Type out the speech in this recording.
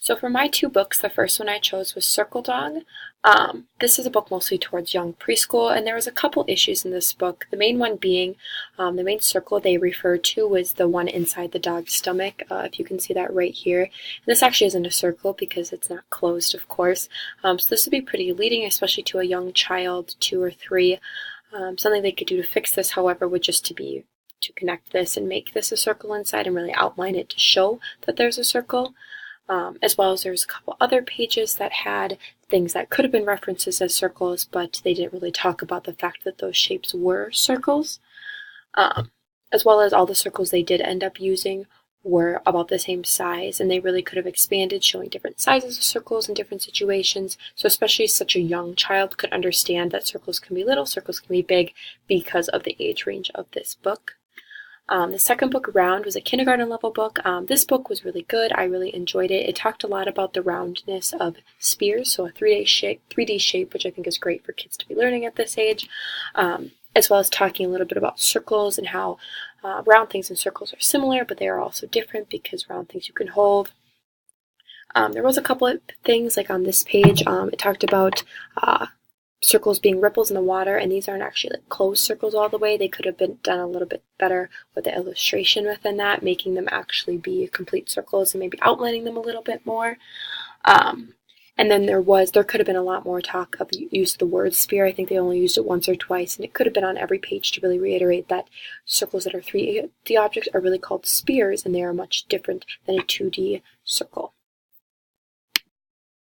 So for my two books, the first one I chose was Circle Dog. This is a book mostly towards young preschool, and there was a couple issues in this book. The main one being the main circle they referred to was the one inside the dog's stomach, if you can see that right here. And this actually isn't a circle because it's not closed, of course. So this would be pretty leading, especially to a young child, 2 or 3. Something they could do to fix this, however, would just to connect this and make this a circle inside and really outline it to show that there's a circle. As well as there's a couple other pages that had things that could have been references as circles, but they didn't really talk about the fact that those shapes were circles. As well as all the circles they did end up using were about the same size, and they really could have expanded, showing different sizes of circles in different situations. So especially such a young child could understand that circles can be little, circles can be big, because of the age range of this book. The second book, Round, was a kindergarten level book. This book was really good. I really enjoyed it. It talked a lot about the roundness of spheres, so a 3D shape, which I think is great for kids to be learning at this age, as well as talking a little bit about circles and how round things and circles are similar, but they are also different because round things you can hold. There was a couple of things, like on this page, it talked about circles being ripples in the water, and these aren't actually like closed circles all the way. They could have been done a little bit better with the illustration within that, making them actually be complete circles and maybe outlining them a little bit more. And then there could have been a lot more talk of the use of the word sphere. I think they only used it once or twice, and it could have been on every page to really reiterate that circles that are 3D objects are really called spheres, and they are much different than a 2D circle.